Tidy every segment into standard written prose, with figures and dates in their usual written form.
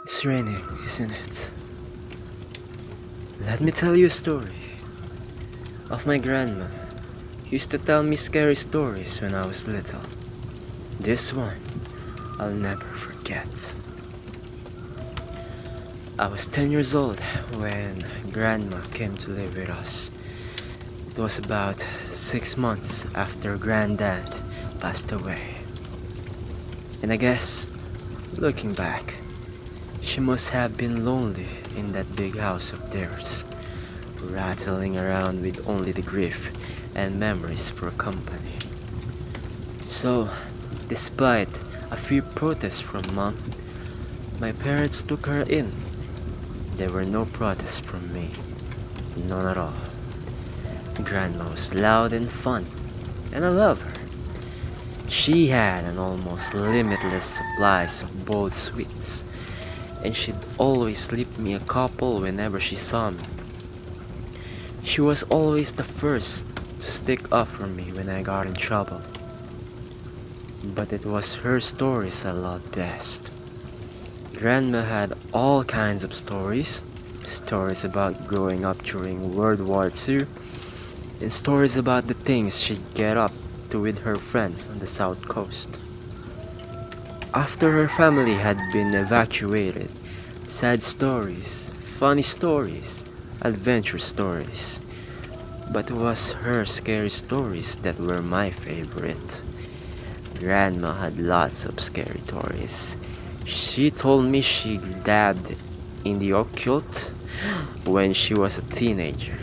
It's raining, isn't it? Let me tell you a story of my grandma. She used to tell me scary stories when I was little. This one I'll never forget. I was 10 years old when grandma came to live with us. It was about 6 months after granddad passed away. And I guess, looking back, she must have been lonely in that big house of theirs, rattling around with only the grief and memories for company. So, despite a few protests from mom, my parents took her in. There were no protests from me, none at all. Grandma was loud and fun, and I love her. She had an almost limitless supplies of bold sweets, and she'd always slip me a couple whenever she saw me. She was always the first to stick up for me when I got in trouble. But it was her stories I loved best. Grandma had all kinds of stories. Stories about growing up during World War II, and stories about the things she'd get up to with her friends on the south coast. After her family had been evacuated, sad stories, funny stories, adventure stories. But it was her scary stories that were my favorite. Grandma had lots of scary stories. She told me she dabbed in the occult when she was a teenager,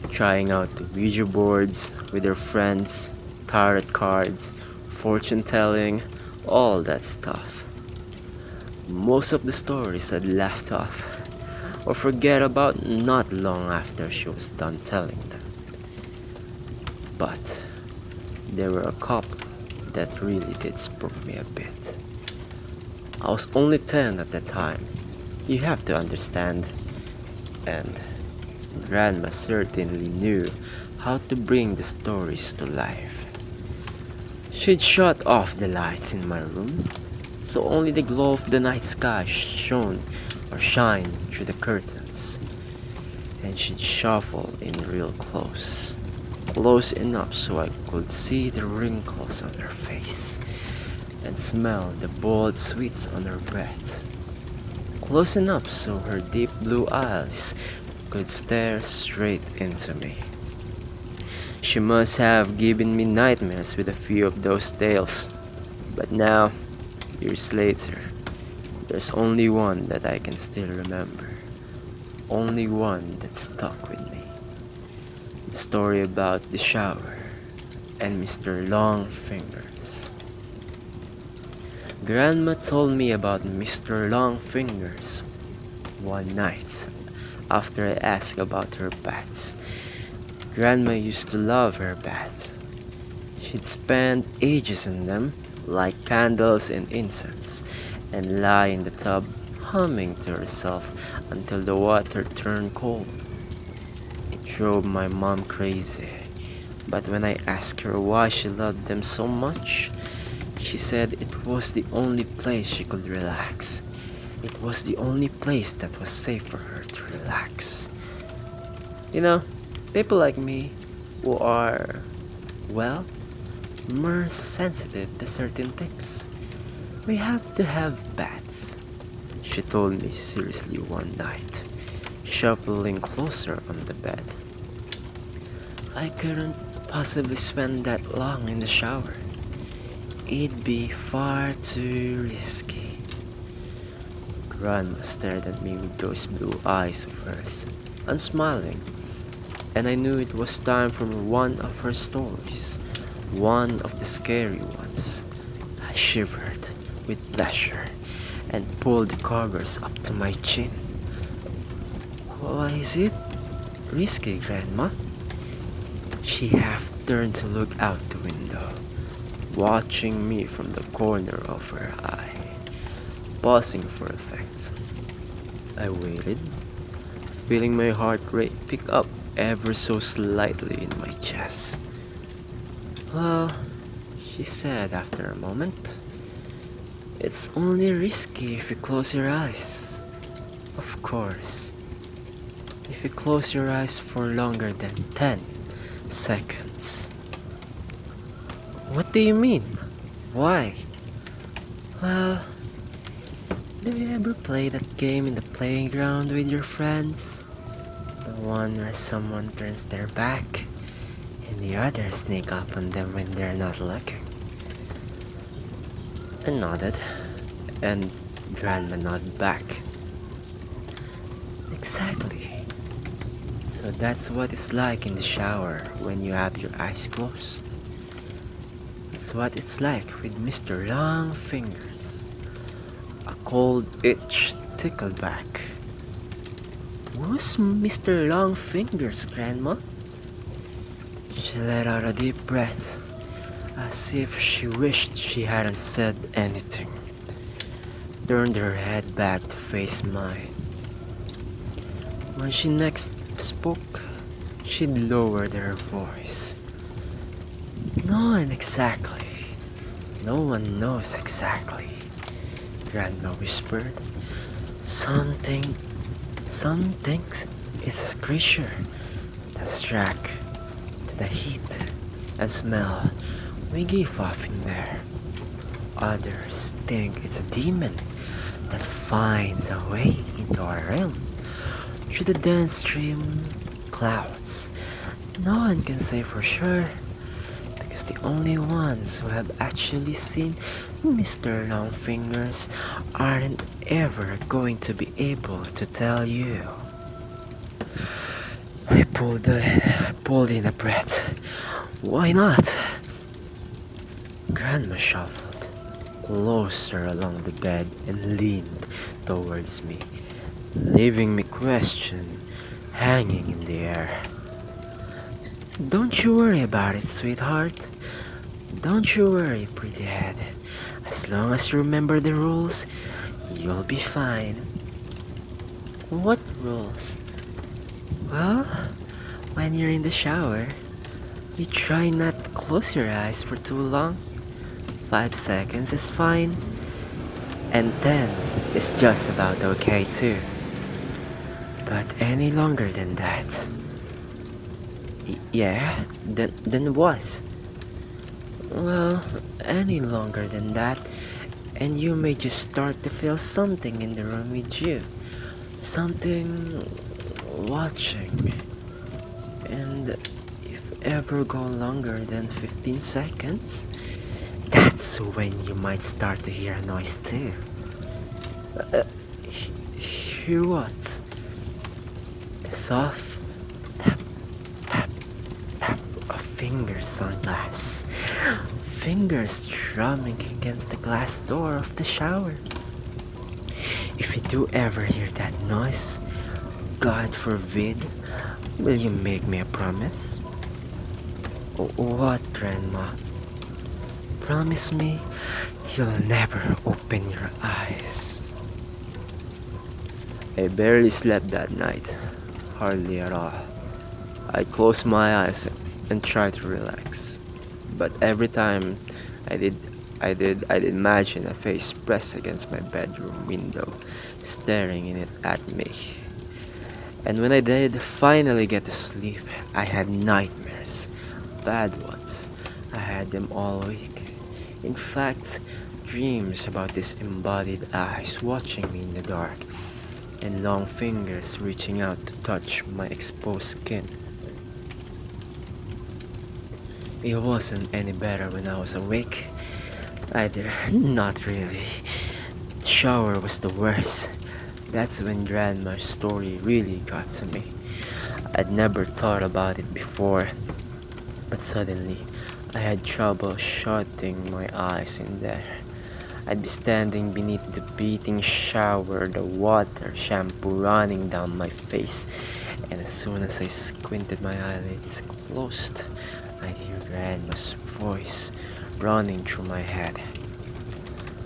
trying out the Ouija boards with her friends, tarot cards, fortune telling, all that stuff. Most of the stories I'd laughed off or forget about not long after she was done telling them. But there were a couple that really did spook me a bit. I was only 10 at the time, you have to understand, and Grandma certainly knew how to bring the stories to life. She'd shut off the lights in my room, so only the glow of the night sky shone or shined through the curtains, and she'd shuffle in real close, close enough so I could see the wrinkles on her face and smell the bold sweets on her breath, close enough so her deep blue eyes could stare straight into me. She must have given me nightmares with a few of those tales, but now, years later, there's only one that I can still remember, only one that stuck with me. The story about the shower and Mr. Longfingers. Grandma told me about Mr. Longfingers one night after I asked about her bats. Grandma used to love her bat. She'd spend ages in them, like candles and incense, and lie in the tub humming to herself until the water turned cold. It drove my mom crazy, but when I asked her why she loved them so much, she said it was the only place she could relax. It was the only place that was safe for her to relax. You know, people like me who are, well, more sensitive to certain things, we have to have bats, she told me seriously one night, shuffling closer on the bed. I couldn't possibly spend that long in the shower. It'd be far too risky. Grandma stared at me with those blue eyes of hers, unsmiling, and I knew it was time for one of her stories, one of the scary ones. I shivered with pleasure and pulled the covers up to my chin. Why is it risky, Grandma? She half turned to look out the window, watching me from the corner of her eye, pausing for effect. I waited, feeling my heart rate pick up ever so slightly in my chest. Well, she said after a moment, It's only risky if you close your eyes. Of course, if you close your eyes for longer than 10 seconds. What do you mean? Why? Well, do you ever play that game in the playground with your friends? The one where someone turns their back and the others sneak up on them when they're not looking. I nodded, and Grandma nodded back. Exactly. So that's what it's like in the shower when you have your eyes closed. It's what it's like with Mr. Long Fingers. A cold itch tickled back. Who's Mr. Long Fingers, Grandma? She let out a deep breath, as if she wished she hadn't said anything. Turned her head back to face mine. When she next spoke, she lowered her voice. No one exactly. No one knows exactly, Grandma whispered. Something is a creature that's attracted to the heat and smell we give off in there. Others think it's a demon that finds a way into our realm through the dense stream clouds. No one can say for sure, because the only ones who have actually seen Mr. Longfingers aren't ever going to be able to tell you. I pulled in a breath. Why not? Grandma shuffled closer along the bed and leaned towards me, leaving me question hanging in the air. Don't you worry about it, sweetheart. Don't you worry, pretty head. As long as you remember the rules, you'll be fine. What rules? Well, when you're in the shower, you try not to close your eyes for too long. 5 seconds is fine, and 10 is just about okay too. But any longer than that... Yeah? Then what? Well, any longer than that, and you may just start to feel something in the room with you. Something watching. And if ever go longer than 15 seconds, that's when you might start to hear a noise too. Hear what? The soft tap, tap, tap of fingers on glass. Fingers drumming against the glass door of the shower. If you do ever hear that noise, God forbid, will you make me a promise? What, Grandma? Promise me you'll never open your eyes. I barely slept that night, hardly at all. I closed my eyes and tried to relax, but every time I did imagine a face pressed against my bedroom window, staring in it at me. And when I did finally get to sleep, I had nightmares, bad ones. I had them all week. In fact, dreams about these embodied eyes watching me in the dark, and long fingers reaching out to touch my exposed skin. It wasn't any better when I was awake, either. Not really. The shower was the worst. That's when Grandma's story really got to me. I'd never thought about it before, but suddenly I had trouble shutting my eyes in there. I'd be standing beneath the beating shower, the water shampoo running down my face, and as soon as I squinted my eyelids closed, I'd hear Grandma's voice running through my head.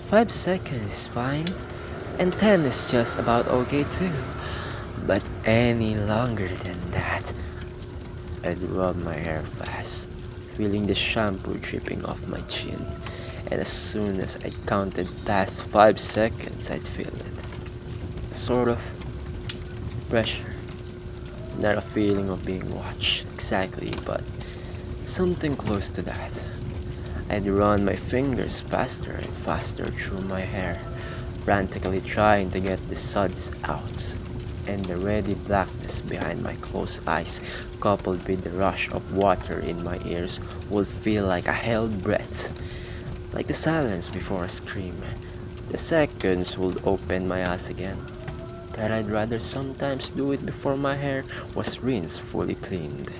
5 seconds is fine, and 10 is just about okay too. But any longer than that, I'd rub my hair fast, feeling the shampoo dripping off my chin, and as soon as I counted past 5 seconds, I'd feel it. A sort of pressure. Not a feeling of being watched exactly, but something close to that. I'd run my fingers faster and faster through my hair, frantically trying to get the suds out, and the ready blackness behind my closed eyes, coupled with the rush of water in my ears, would feel like a held breath, like the silence before a scream. The seconds would open my eyes again, that I'd rather sometimes do it before my hair was rinsed fully cleaned,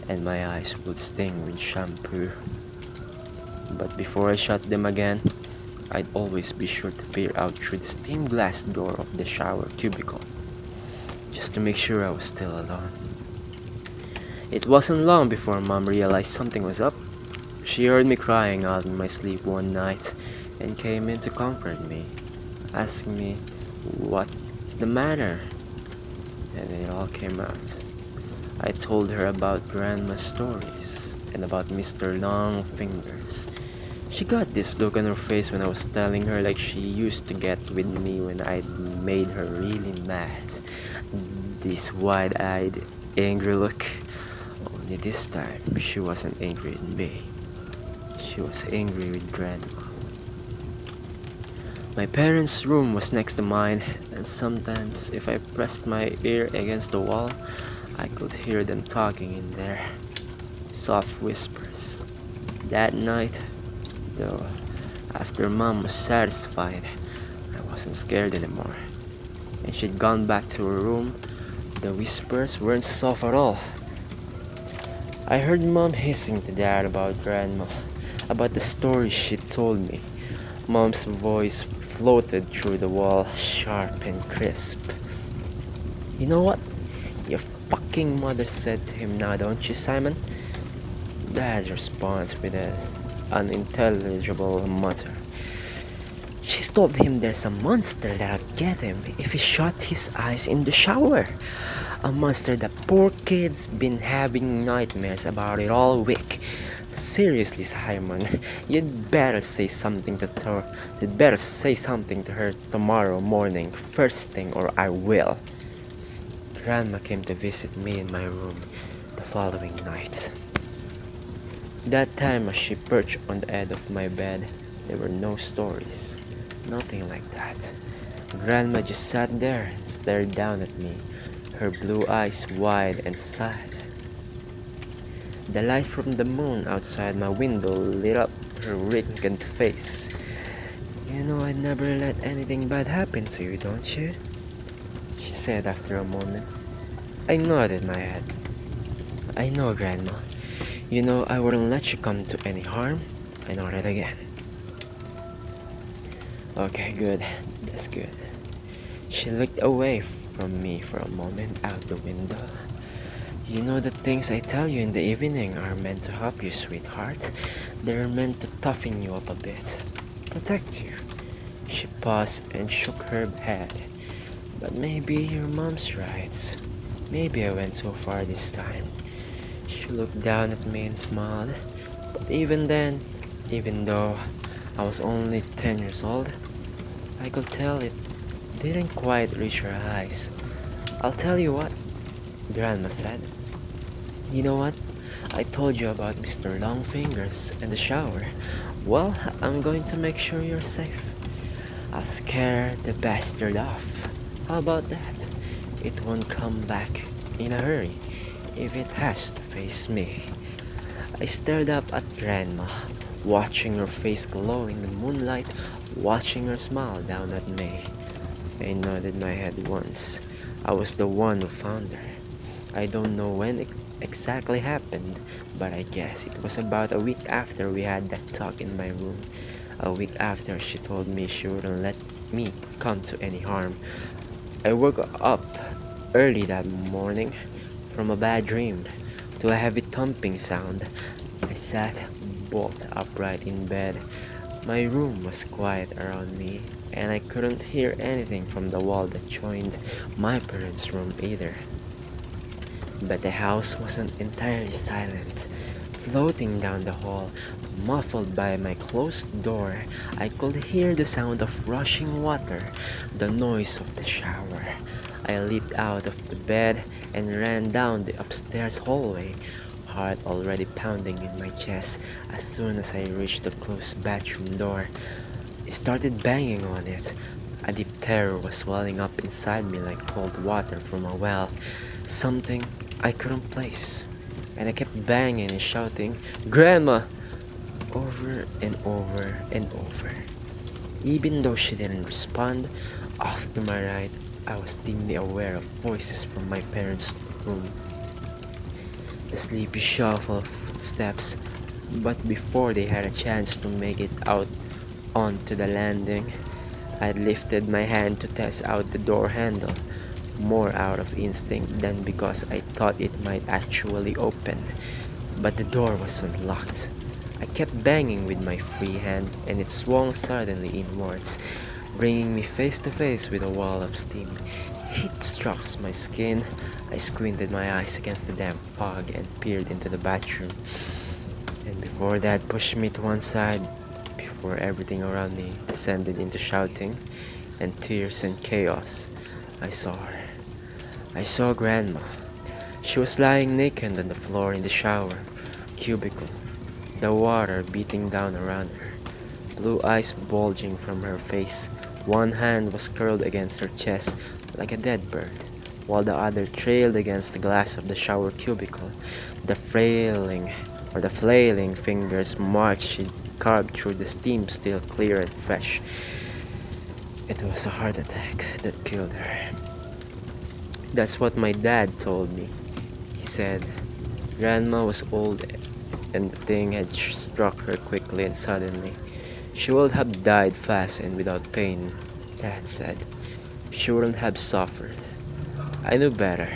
and my eyes would sting with shampoo. But before I shut them again, I'd always be sure to peer out through the stained glass door of the shower cubicle, just to make sure I was still alone. It wasn't long before Mom realized something was up. She heard me crying out in my sleep one night and came in to comfort me, asking me what's the matter, and it all came out. I told her about Grandma's stories and about Mr. Longfingers. She got this look on her face when I was telling her, like she used to get with me when I'd made her really mad. This wide-eyed, angry look. Only this time, she wasn't angry with me. She was angry with Grandma. My parents' room was next to mine, and sometimes if I pressed my ear against the wall, I could hear them talking in there. Soft whispers. That night, though, after Mom was satisfied, I wasn't scared anymore, and she'd gone back to her room, the whispers weren't soft at all. I heard Mom hissing to Dad about Grandma, about the stories she told me. Mom's voice floated through the wall, sharp and crisp. "You know what your fucking mother said to him now, don't you, Simon?" Dad's response with an unintelligible mutter. "She's told him there's a monster that'll get him if he shut his eyes in the shower. A monster the poor kid's been having nightmares about it all week. Seriously, Simon, you'd better say something to her. You'd better say something to her tomorrow morning, first thing, or I will." Grandma came to visit me in my room the following night. That time, as she perched on the edge of my bed, there were no stories, nothing like that. Grandma just sat there and stared down at me, her blue eyes wide and sad. The light from the moon outside my window lit up her wrinkled face. "You know I'd never let anything bad happen to you, don't you?" she said after a moment. I nodded my head. "I know, Grandma. You know I wouldn't let you come to any harm." I nodded again. "Okay, good. That's good." She looked away from me for a moment out the window. "You know the things I tell you in the evening are meant to help you, sweetheart. They're meant to toughen you up a bit, protect you." She paused and shook her head. "But maybe your mom's right. Maybe I went so far this time." She looked down at me and smiled. But even then, even though I was only 10 years old, I could tell it didn't quite reach her eyes. "I'll tell you what," Grandma said. "You know what? I told you about Mr. Longfingers and the shower. Well, I'm going to make sure you're safe. I'll scare the bastard off. How about that? It won't come back in a hurry if it has to face me." I stared up at Grandma, watching her face glow in the moonlight, watching her smile down at me. I nodded my head once. I was the one who found her. I don't know when exactly happened, but I guess it was about a week after we had that talk in my room. A week after she told me she wouldn't let me come to any harm. I woke up early that morning from a bad dream to a heavy thumping sound. I sat bolt upright in bed. My room was quiet around me, and I couldn't hear anything from the wall that joined my parents' room either. But the house wasn't entirely silent. Floating down the hall, muffled by my closed door, I could hear the sound of rushing water, the noise of the shower. I leaped out of the bed and ran down the upstairs hallway, heart already pounding in my chest. As soon as I reached the closed bathroom door, I started banging on it. A deep terror was welling up inside me like cold water from a well, something I couldn't place. And I kept banging and shouting, "Grandma!" over and over and over. Even though she didn't respond, off to my right, I was dimly aware of voices from my parents' room. The sleepy shuffle of footsteps, but before they had a chance to make it out onto the landing, I lifted my hand to test out the door handle, more out of instinct than because I thought it might actually open. But the door was unlocked. I kept banging with my free hand, and it swung suddenly inwards, bringing me face to face with a wall of steam. Heat struck my skin. I squinted my eyes against the damp fog and peered into the bathroom. And before that pushed me to one side, before everything around me descended into shouting and tears and chaos, I saw her. I saw Grandma. She was lying naked on the floor in the shower cubicle, the water beating down around her, blue eyes bulging from her face. One hand was curled against her chest like a dead bird, while the other trailed against the glass of the shower cubicle. The flailing fingers marked she'd carved through the steam still clear and fresh. It was a heart attack that killed her. That's what my dad told me. He said Grandma was old and the thing had struck her quickly and suddenly. She would have died fast and without pain, Dad said. She wouldn't have suffered. I knew better,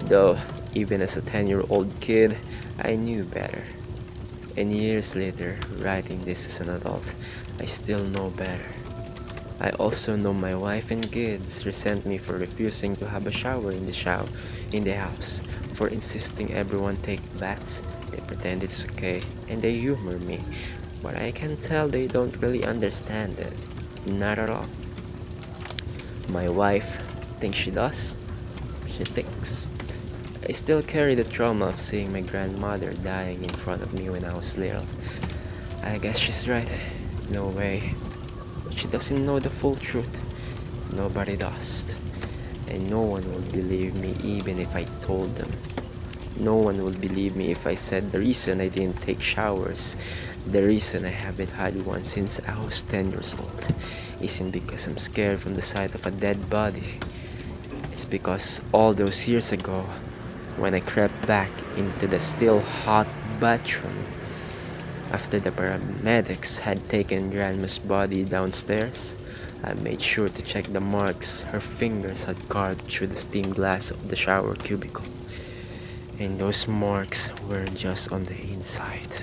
though even as a 10-year-old kid, I knew better. And years later, writing this as an adult, I still know better. I also know my wife and kids resent me for refusing to have a shower in the house, for insisting everyone take baths. They pretend it's okay, and they humor me, but I can tell they don't really understand it. Not at all. My wife thinks she does. She thinks. I still carry the trauma of seeing my grandmother dying in front of me when I was little. I guess she's right. No way. But she doesn't know the full truth. Nobody does. And no one would believe me even if I told them. No one would believe me if I said the reason I didn't take showers, the reason I haven't had one since I was 10 years old, isn't because I'm scared from the sight of a dead body. It's because all those years ago, when I crept back into the still hot bathroom, after the paramedics had taken Grandma's body downstairs, I made sure to check the marks her fingers had carved through the stained glass of the shower cubicle. And those marks were just on the inside.